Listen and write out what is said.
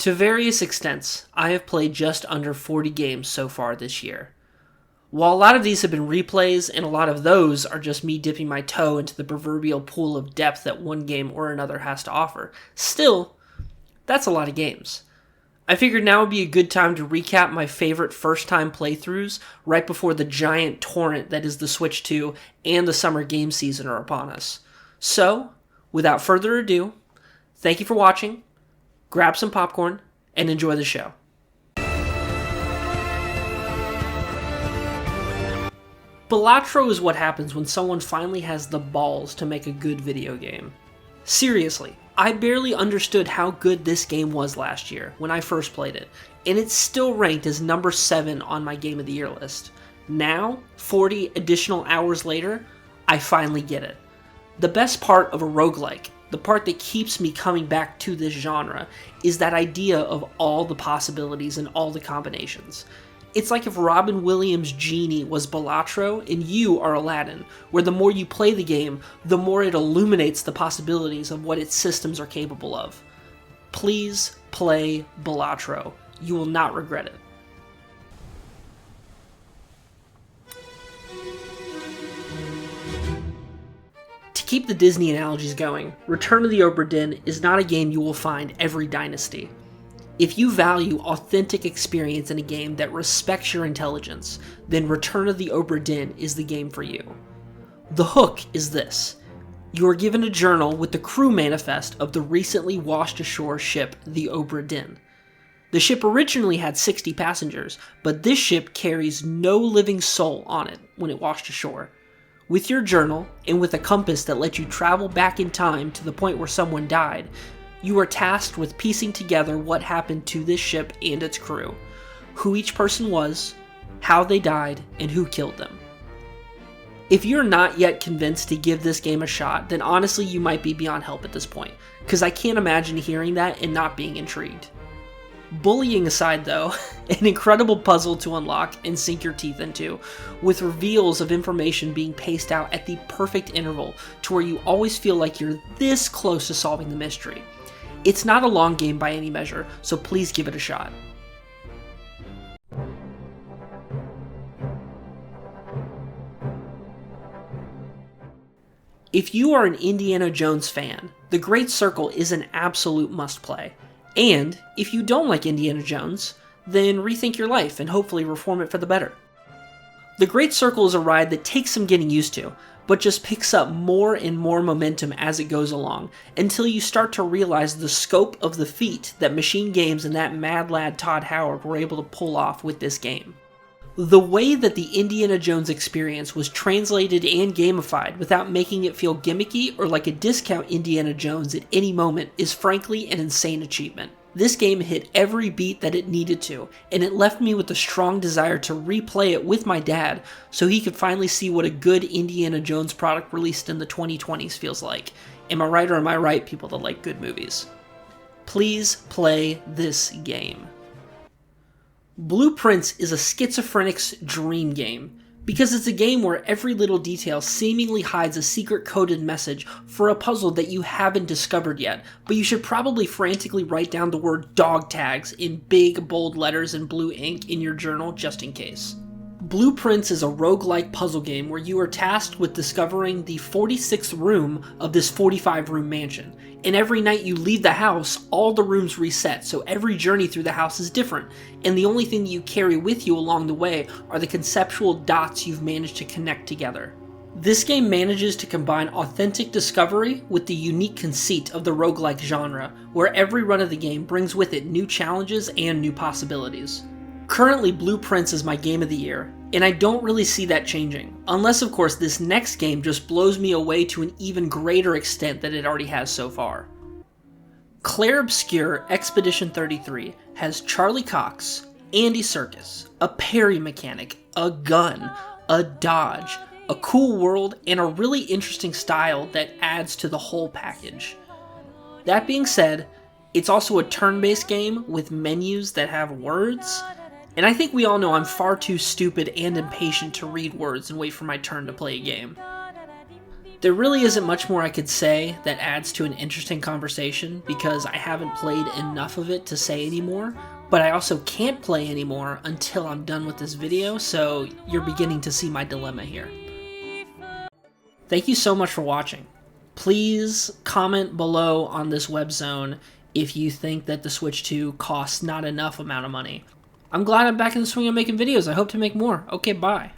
To various extents, I have played just under 40 games so far this year. While a lot of these have been replays, and a lot of those are just me dipping my toe into the proverbial pool of depth that one game or another has to offer, still, that's a lot of games. I figured now would be a good time to recap my favorite first-time playthroughs right before the giant torrent that is the Switch 2 and the summer game season are upon us. So, without further ado, thank you for watching, grab some popcorn, and enjoy the show. Bellatro is what happens when someone finally has the balls to make a good video game. Seriously, I barely understood how good this game was last year when I first played it, and it's still ranked as number 7 on my Game of the Year list. Now, 40 additional hours later, I finally get it. The best part of a roguelike, the part that keeps me coming back to this genre, is that idea of all the possibilities and all the combinations. It's like if Robin Williams' Genie was Bellatro and you are Aladdin, where the more you play the game, the more it illuminates the possibilities of what its systems are capable of. Please play Bellatro. You will not regret it. To keep the Disney analogies going, Return of the Oberden is not a game you will find every dynasty. If you value authentic experience in a game that respects your intelligence, then Return of the Oberden is the game for you. The hook is this. You are given a journal with the crew manifest of the recently washed ashore ship, the Oberden. The ship originally had 60 passengers, but this ship carries no living soul on it when it washed ashore. With your journal, and with a compass that lets you travel back in time to the point where someone died, you are tasked with piecing together what happened to this ship and its crew, who each person was, how they died, and who killed them. If you're not yet convinced to give this game a shot, then honestly you might be beyond help at this point, because I can't imagine hearing that and not being intrigued. Bullying aside though, an incredible puzzle to unlock and sink your teeth into, with reveals of information being paced out at the perfect interval to where you always feel like you're this close to solving the mystery. It's not a long game by any measure, so please give it a shot. If you are an Indiana Jones fan, The Great Circle is an absolute must-play. And if you don't like Indiana Jones, then rethink your life and hopefully reform it for the better. The Great Circle is a ride that takes some getting used to, but just picks up more and more momentum as it goes along, until you start to realize the scope of the feat that Machine Games and that mad lad Todd Howard were able to pull off with this game. The way that the Indiana Jones experience was translated and gamified without making it feel gimmicky or like a discount Indiana Jones at any moment is frankly an insane achievement. This game hit every beat that it needed to, and it left me with a strong desire to replay it with my dad so he could finally see what a good Indiana Jones product released in the 2020s feels like. Am I right or am I right, people that like good movies? Please play this game. Blueprints is a schizophrenic's dream game, because it's a game where every little detail seemingly hides a secret coded message for a puzzle that you haven't discovered yet, but you should probably frantically write down the word dog tags in big bold letters and blue ink in your journal just in case. Blueprints is a roguelike puzzle game where you are tasked with discovering the 46th room of this 45-room mansion, and every night you leave the house, all the rooms reset, so every journey through the house is different, and the only thing that you carry with you along the way are the conceptual dots you've managed to connect together. This game manages to combine authentic discovery with the unique conceit of the roguelike genre, where every run of the game brings with it new challenges and new possibilities. Currently, Blueprints is my game of the year, and I don't really see that changing, unless of course this next game just blows me away to an even greater extent than it already has so far. Claire Obscure Expedition 33 has Charlie Cox, Andy Serkis, a parry mechanic, a gun, a dodge, a cool world, and a really interesting style that adds to the whole package. That being said, it's also a turn-based game with menus that have words, and I think we all know I'm far too stupid and impatient to read words and wait for my turn to play a game. There really isn't much more I could say that adds to an interesting conversation because I haven't played enough of it to say anymore, but I also can't play anymore until I'm done with this video, so you're beginning to see my dilemma here. Thank you so much for watching. Please comment below on this web zone if you think that the Switch 2 costs not enough amount of money. I'm glad I'm back in the swing of making videos. I hope to make more. Okay, bye.